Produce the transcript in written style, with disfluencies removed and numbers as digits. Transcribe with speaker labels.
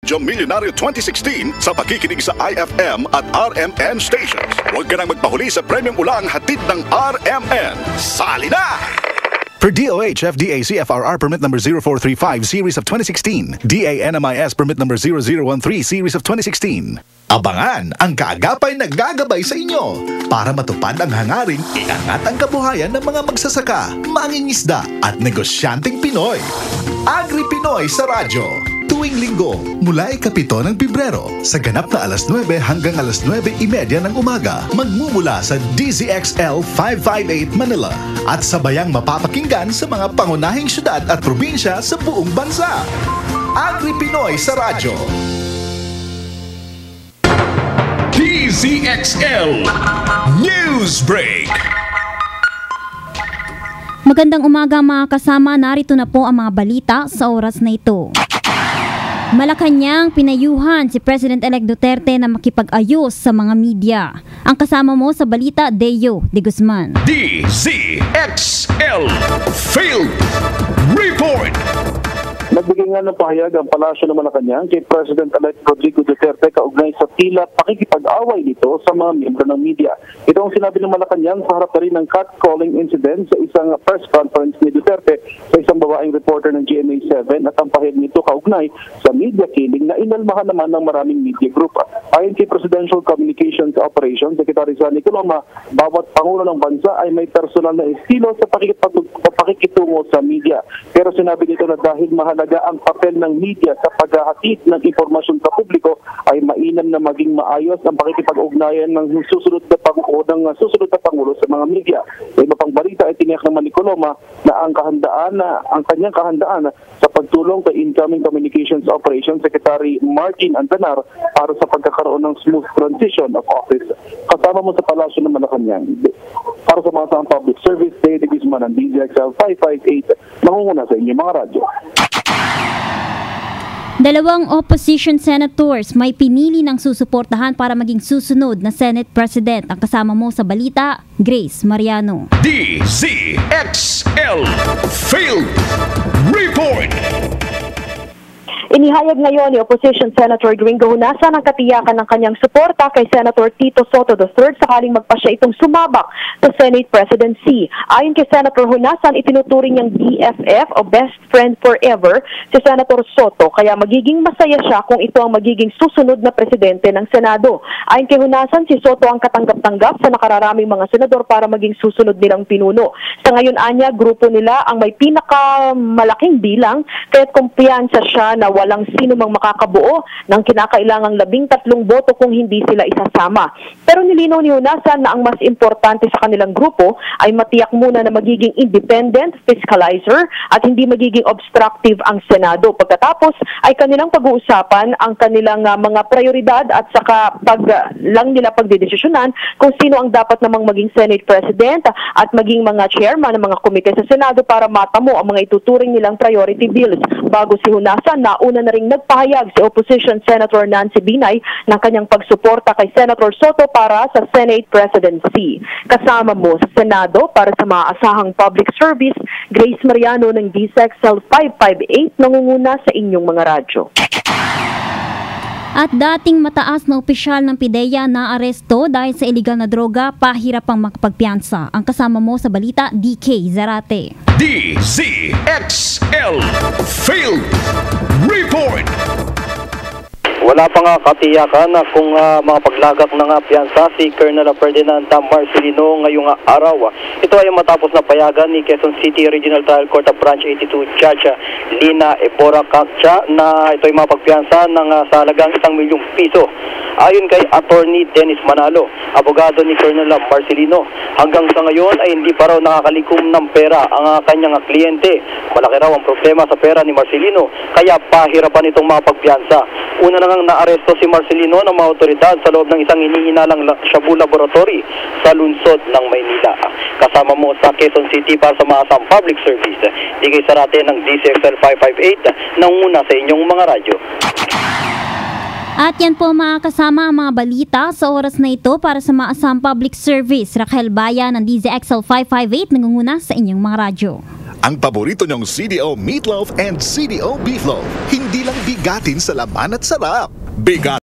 Speaker 1: Milyonaryo 2016 sa pakikinig sa IFM at RMN stations. Huwag ka nang magpahuli sa premium ulang hatid ng RMN. Sali na! Per DOH, FDA, CFRR Permit Number 0435 Series of 2016, DANMIS Permit Number 0013 Series of 2016. Abangan ang kaagapay na gagabay sa inyo para matupad ang hangaring iangat ang kabuhayan ng mga magsasaka, mangingisda at negosyanteng Pinoy. Agri Pinoy sa radyo. Tuwing linggo, mula ika-7 ng Pebrero, sa ganap na alas 9 hanggang alas 9:30 ng umaga, magmumula sa DZXL 558 Manila at sabayang mapapakinggan sa mga pangunahing syudad at probinsya sa buong bansa. Agri Pinoy sa radyo. DZXL News Break.
Speaker 2: Magandang umaga mga kasama, narito na po ang mga balita sa oras na ito. Malacanang pinayuhan si President-elect Duterte na makipag-ayos sa mga media. Ang kasama mo sa balita, Deo de Guzman.
Speaker 1: DZXL Field Report.
Speaker 3: Nagbigay nga ng pahayag ang Palasyo ng Malacanang kay President-elect Rodrigo Duterte kaugnay sa tila pakikipag-away nito sa mga miyembro ng media. Ito ang sinabi ng Malacanang sa harap na rin ng catcalling incident sa isang press conference ni Duterte sa isang babaeng reporter ng GMA7 at ang pahayag nito kaugnay sa media killing na inalmahan naman ng maraming media group. Ayon kay Presidential Communications Operations Secretary Sonny Coloma, bawat pangulo ng bansa ay may personal na estilo sa pakikitungo sa media. Pero sinabi nito na dahil mahalaga ang papel ng media sa paghahatid ng impormasyon sa publiko, ay mainam na maging maayos ang pakikipag-ugnayan ng susunod na pangulo sa mga media. Sa iba pang balita ay tiniyak naman ni Coloma na ang kanyang kahandaan sa pagtulong kay incoming Communications Operations Secretary Martin Antanar para sa pagkakaroon ng smooth transition of office. Kasama mo sa Palasyo ng Malacanang. Para sa mga sa public service, Deo de Guzman ng DZXL 558, nangunguna sa inyong mga radyo.
Speaker 2: Dalawang opposition senators may pinili ng susuportahan para maging susunod na Senate President. Ang kasama mo sa balita, Grace Mariano.
Speaker 1: DZXL Field Report.
Speaker 4: Inihayag ngayon ni Opposition Senator Gringo Hunasan ang katiyakan ng kanyang suporta kay Senator Tito Soto III sakaling magpasya itong sumabak sa Senate presidency. Ayon kay Senator Hunasan, itinuturing niyang BFF o Best Friend Forever si Senator Soto, kaya magiging masaya siya kung ito ang magiging susunod na presidente ng Senado. Ayon kay Hunasan, si Soto ang katanggap-tanggap sa nakararaming mga senador para maging susunod nilang pinuno. Sa ngayon anya, grupo nila ang may pinakamalaking bilang, kaya't kumpiyansa siya na walang sino mang makakabuo ng kinakailangang 13 boto kung hindi sila isasama. Pero nilinaw ni Hunasan na ang mas importante sa kanilang grupo ay matiyak muna na magiging independent fiscalizer at hindi magiging obstructive ang Senado. Pagkatapos ay kanilang pag-uusapan ang kanilang mga prioridad at saka lang nila pagdedesisyonan kung sino ang dapat namang maging Senate President at maging mga chairman ng mga komite sa Senado para matamo ang mga ituturing nilang priority bills. Bago si Hunasan, nauna na ring nagpahayag si Opposition Senator Nancy Binay ng kanyang pagsuporta kay Senator Soto para sa Senate presidency. Kasama mo sa Senado para sa maasahang public service, Grace Mariano ng DZXL 558, nangunguna sa inyong mga radyo.
Speaker 2: At dating mataas na opisyal ng PIDEA na aresto dahil sa illegal na droga, pahirap pang makapagpiyansa. Ang kasama mo sa balita, DK Zarate.
Speaker 1: DZXL Field Report.
Speaker 5: Wala pa nga katiyakan na kung makapaglagak ng piyansa si Colonel Ferdinand Marcelino ngayong araw. Ito ay matapos na payagan ni Quezon City Regional Trial Court of Branch 82 Judge Lina Ebora Caccia na ito ay mapagpiyansa ng sa halagang 1 milyong piso. Ayon kay Attorney Dennis Manalo, abogado ni Colonel Marcelino, hanggang sa ngayon ay hindi pa raw nakakalikom ng pera ang kanyang kliyente. Malaki raw ang problema sa pera ni Marcelino, kaya pahirapan itong mapagpiyansa. Una na ngang naaresto si Marcelino ng mga otoridad sa loob ng isang hinihinalang Shabu Laboratory sa lungsod ng Maynila. Kasama mo sa Quezon City para sa maasang public service, Digay Sarate ng DZXL 558, nanguna sa inyong mga radyo.
Speaker 2: At yan po mga kasama ang mga balita sa oras na ito para sa maasang public service. Raquel Baya ng DZXL 558 nangunguna sa inyong mga radyo.
Speaker 1: Ang paborito niyong CDO Meatloaf and CDO Beefloaf. Hindi Hindi lang bigatin sa laman at sarap. Bigat